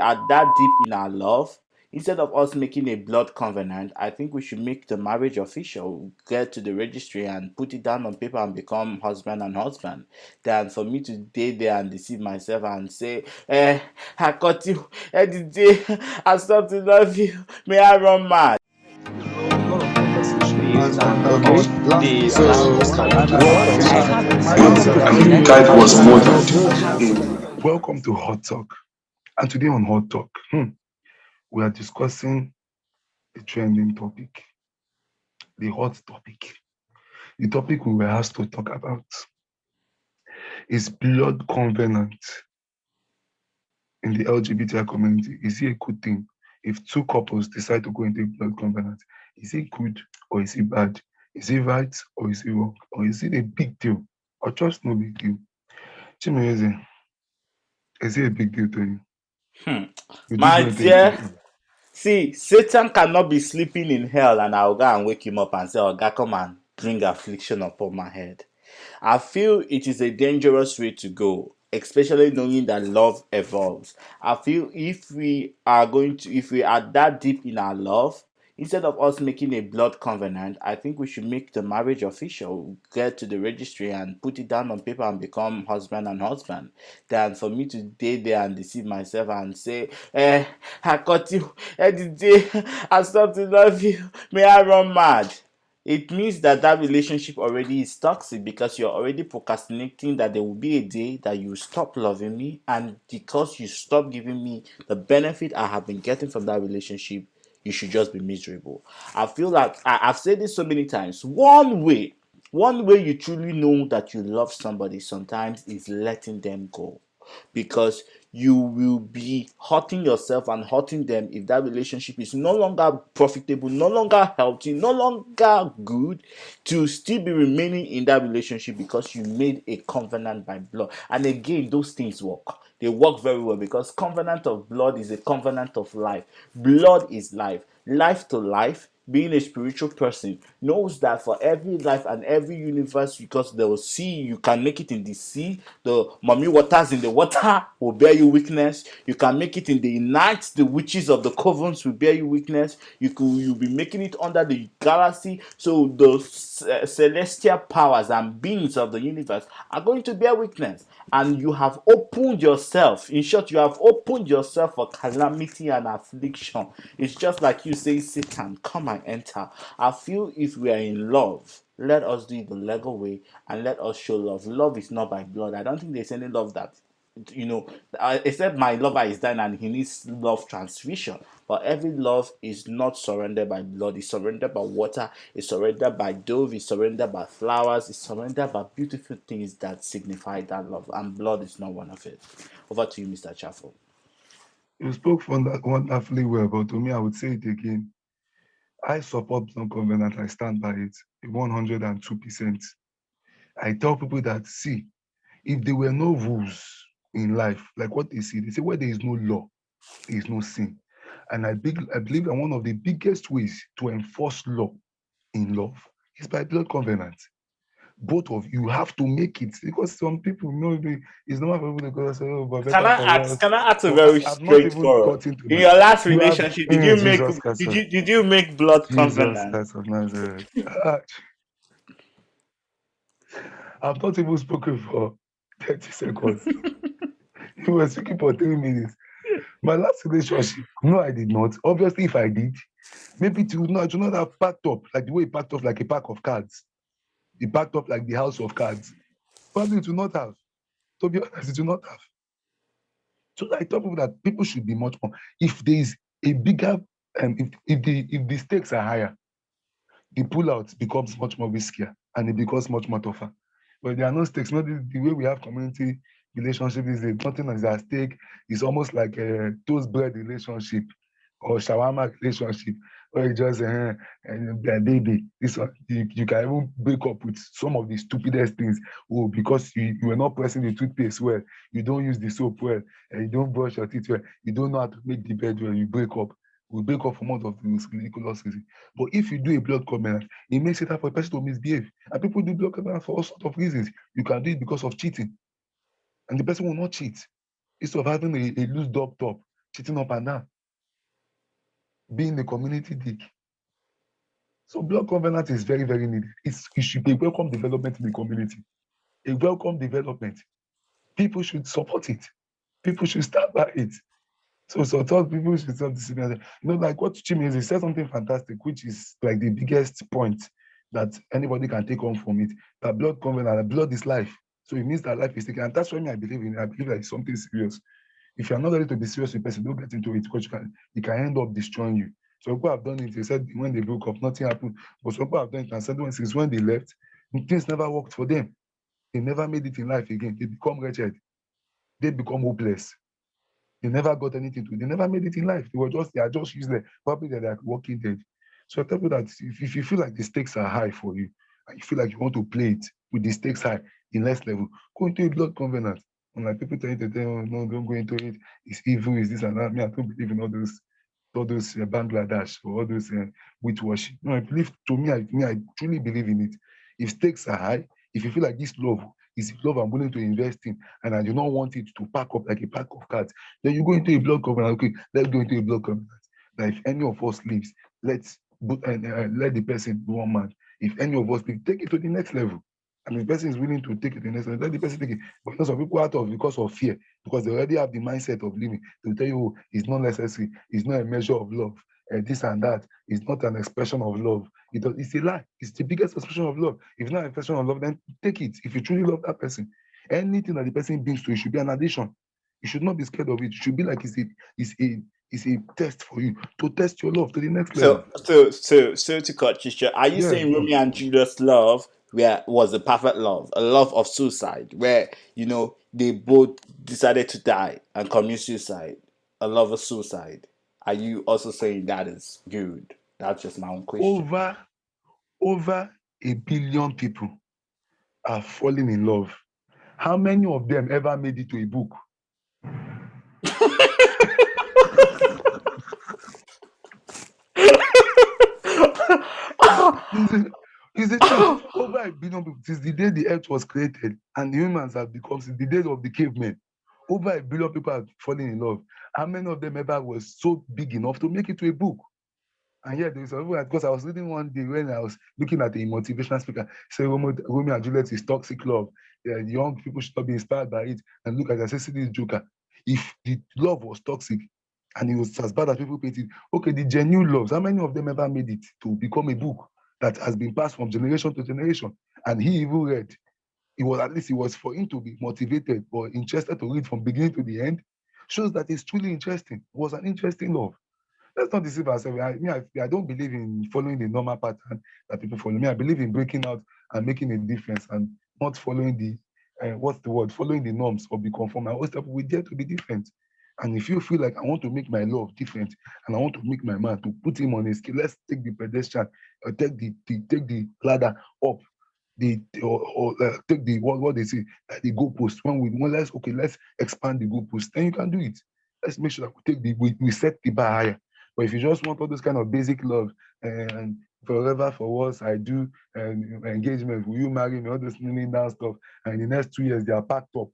are that deep in our love, instead of us making a blood covenant, I think we should make the marriage official, get to the registry and put it down on paper and become husband and husband. Than for me to stay there and deceive myself and say, I got you, day I stopped to love you, may I run mad? A lot of conversations and Okay. lastly, So That was murdered. welcome to Hot Talk. And today on Hot Talk, we are discussing a trending topic, the hot topic. The topic we were asked to talk about is blood covenant in the LGBTI community. Is it a good thing if two couples decide to go into a blood covenant? Is it good or is it bad? Is it right or is it wrong? Or is it a big deal or just no big deal? Chimeze, is it a big deal to you? You did My not think so. dear, see, Satan cannot be sleeping in hell and I'll go and wake him up and say, oh, God, come and bring affliction upon my head. I feel it is a dangerous way to go, especially knowing that love evolves. I feel if we are that deep in our love, instead of us making a blood covenant, I think we should make the marriage official, get to the registry and put it down on paper and become husband and husband. Than for me to stay there and deceive myself and say, I got you, day I stopped to love you, may I run mad? It means that that relationship already is toxic because you're already procrastinating that there will be a day that you stop loving me, and because you stop giving me the benefit I have been getting from that relationship, you should just be miserable. I feel like I've said this so many times. One way you truly know that you love somebody sometimes is letting them go, because you will be hurting yourself and hurting them if that relationship is no longer profitable, no longer healthy, no longer good, to still be remaining in that relationship because you made a covenant by blood. And again, those things work. They work very well because covenant of blood is a covenant of life. Blood is life. Life to life, being a spiritual person, knows that for every life and every universe, because they will see you can make it in the sea, the mummy waters in the water will bear you witness. You can make it in the night, the witches of the covens will bear you witness. You'll be making it under the galaxy, so the celestial powers and beings of the universe are going to bear witness. And you have opened yourself, in short, you have opened yourself for calamity and affliction. It's just like you say, Satan, come and enter. I feel if we are in love, let us do it the legal way and let us show love. Love is not by blood. I don't think there's any love that, except my lover is dying and he needs love transfusion. But every love is not surrendered by blood. It's surrendered by water. It's surrendered by dove. It's surrendered by flowers. It's surrendered by beautiful things that signify that love. And blood is not one of it. Over to you, Mr. Chaffel. You spoke wonderfully well, but to me, I would say it again. I support blood covenant. I stand by it 102%. I tell people that, see, if there were no rules in life, like what they say, where there is no law, there is no sin. And I believe that one of the biggest ways to enforce law in love is by blood covenant. Both of you have to make it, because some people it's not for people to go and say, oh, but Can better I for ask? us. Can I ask a But very I've not even straightforward? gotten to In that. your last You have relationship, did you make Jesus Christ, did you make blood Jesus covenant? Christ of Nazareth. Ah, I've not even spoken for 30 seconds. You were speaking for 3 minutes. My last relationship, no, I did not. Obviously, if I did, maybe it would not have packed up like the way it packed up like a pack of cards. It packed up like the house of cards. Probably it will not have. To be honest, it will not have. So I tell people that people should be much more. If there is a bigger, if the stakes are higher, the pullout becomes much more riskier and it becomes much more tougher. But there are no stakes. Not the way we have community relationship is nothing is at stake. It's almost like a toast bread relationship or shawarma relationship, where you just baby. This one you can even break up with some of the stupidest things. Oh, because you are not pressing the toothpaste well, you don't use the soap well, and you don't brush your teeth well, you don't know how to make the bed well, you break up. We break up for one of those ridiculous reasons. But if you do a blood covenant, it makes it hard for a person to misbehave. And people do blood covenant for all sorts of reasons. You can do it because of cheating, and the person will not cheat. Instead of having a loose dog top, cheating up and down, being a community dick. So blood covenant is very, very needed. It should be a welcome development in the community. A welcome development. People should support it. People should stand by it. So thought people should stop deceiving. Like what Chimeze said something fantastic, which is like the biggest point that anybody can take on from it. That blood covenant, blood is life. So it means that life is taken. And that's why I believe in it. I believe that it's something serious. If you're not ready to be serious with a person, don't get into it because it can end up destroying you. So people have done it. They said when they broke up, nothing happened. But some people have done it and said since when they left, things never worked for them. They never made it in life again. They become wretched. They become hopeless. They never got anything to. They never made it in life. They are just useless. Probably they're like walking dead. So I tell you that if you feel like the stakes are high for you, and you feel like you want to play it with the stakes high, the next level, go into a blood covenant. And like people tell you, oh, no, don't go into it. It's evil. It's this and that. Me, I don't believe in all those Bangladesh or all those witchwashing. No, I believe. To me, I truly believe in it. If stakes are high, if you feel like this love is love I'm willing to invest in, and I do not want it to pack up like a pack of cards, then you go into a blood covenant. Okay, let's go into a blood covenant. That if any of us leaves, let the person be one man. If any of us leave, take it to the next level. And if the person is willing to take it to the next level, let the person take it. But because of people out of because of fear, because they already have the mindset of living, they will tell you, oh, it's not necessary, it's not a measure of love, this and that is not an expression of love. It's a lie. It's the biggest expression of love. If it's not an expression of love, then take it. If you truly love that person, anything that the person brings to you should be an addition. You should not be scared of it. It should be like it's a test for you to test your love to the next level. So to cut you short, are you Yeah, saying Romeo and Juliet's love was a perfect love, a love of suicide, where they both decided to die and commit suicide, a love of suicide? Are you also saying that is good? That's just my own question. over over 1 billion people are falling in love. How many of them ever made it to a book? It's the truth. Over 1 billion people since the day the earth was created and the humans have become since the days of the cavemen. Over 1 billion people have fallen in love. How many of them ever was so big enough to make it to a book? And yet, there is some people, because I was reading one day when I was looking at a motivational speaker, say Romeo and Juliet is toxic love. Young people should not be inspired by it. And look at it, I say, see this joker. If the love was toxic and it was as bad as people painted, okay, the genuine loves, how many of them ever made it to become a book that has been passed from generation to generation? And he even read. It was at least it was for him to be motivated or interested to read from beginning to the end. Shows that it's truly interesting. It was an interesting love. Let's not deceive ourselves. I don't believe in following the normal pattern that people follow. I believe in breaking out and making a difference and not following the what's the word? Following the norms or be conform. I always tell people we dare to be different. And if you feel like I want to make my love different and I want to make my man to put him on a scale, let's take the pedestrian, take the ladder up, take the what they say, the goalpost. Let's expand the goalpost. Then you can do it. Let's make sure that we set the bar higher. But if you just want all those kind of basic love and forever for us, I do and engagement, will you marry me? All those kneeling down stuff, and in the next 2 years they are packed up.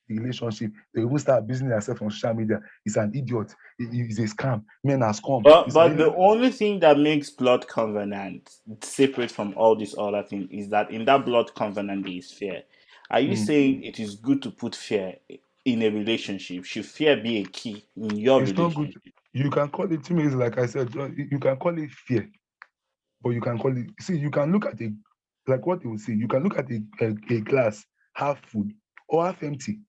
The relationship, they will start abusing themselves on social media. It's an idiot. It's a scam. Men are scum. But the only thing that makes blood covenant separate from all these other things is that in that blood covenant there is fear. Are you saying it is good to put fear in a relationship? Should fear be a key in your It's not good. relationship? You can call it to me, like I said, you can call it fear, but you can call it. See, you can look at it like what they will say. You can look at a glass half full or half empty.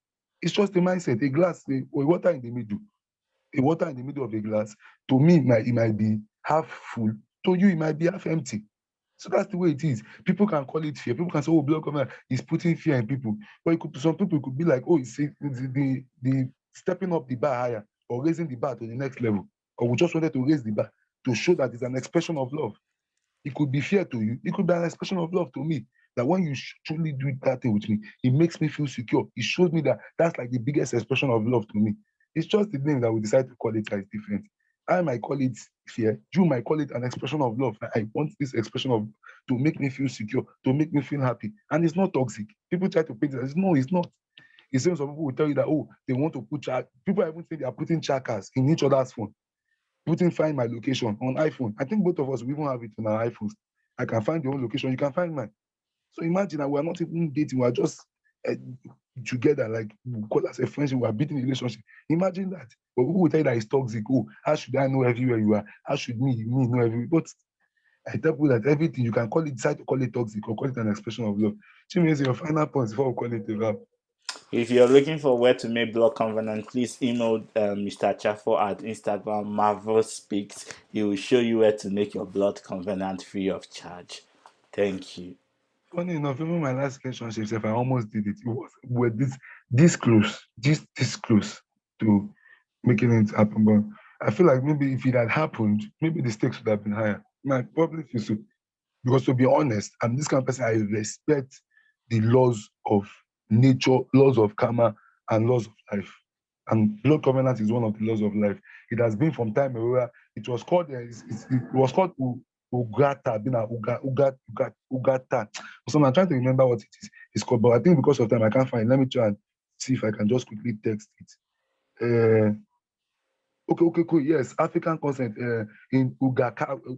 It's just a mindset. A glass, a water in the middle, a water in the middle of the glass. To me, it might be half full. To you, it might be half empty. So that's the way it is. People can call it fear. People can say, "Oh, blood covenant is putting fear in people." But some people could be like, "Oh, it's the stepping up the bar higher or raising the bar to the next level." Or we just wanted to raise the bar to show that it's an expression of love. It could be fear to you. It could be an expression of love to me. That when you truly do that thing with me, it makes me feel secure. It shows me that that's like the biggest expression of love to me. It's just the name that we decide to call it that is different. I might call it fear. You might call it an expression of love. I want this expression of to make me feel secure, to make me feel happy. And it's not toxic. People try to paint it as no, it's not. It's same some people will tell you that, oh, they want to put people are even saying they are putting trackers in each other's phone, putting find my location on iPhone. I think both of us we even have it on our iPhones. I can find your own location, you can find mine. So imagine that we are not even dating, we are just together, like we call us a friendship, we are building a relationship. Imagine that. But people will tell you that it's toxic. Oh, how should I know everywhere you are? How should me know everywhere? But I tell people that everything you can call it, decide to call it toxic or call it an expression of love. Which means your final points before we call it a wrap. If you're looking for where to make blood covenant, please email Mr. Chafo at Instagram Marvel Speaks. He will show you where to make your blood covenant free of charge. Thank you. Funny enough, even my last relationship, if I almost did it, we're this close, this close to making it happen. But I feel like maybe if it had happened, maybe the stakes would have been higher. I probably feel so. Because to be honest, I'm this kind of person, I respect the laws of nature, laws of karma, and laws of life. And blood covenant is one of the laws of life. It has been from time immemorial. It was called Ugata, Ugata. So I'm trying to remember what it is. It's called, but I think because of time I can't find it. Let me try and see if I can just quickly text it. Okay, cool. Yes, African consent in Ukaguru,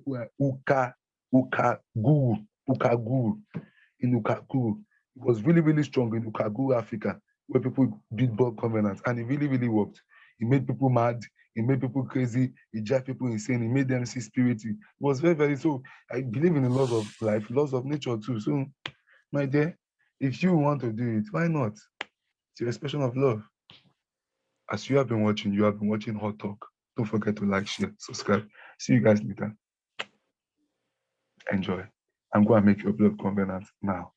in Ukaguru. It was really, really strong in Ukaguru, Africa, where people did blood covenants, and it really, really worked. It made people mad. It made people crazy. It drive people insane. It made them see spiritual. It was very, very so. I believe in the laws of life, laws of nature too. So, my dear, if you want to do it, why not? It's your expression of love. As you have been watching Hot Talk. Don't forget to like, share, subscribe. See you guys later. Enjoy. I'm going to make your blood covenant now.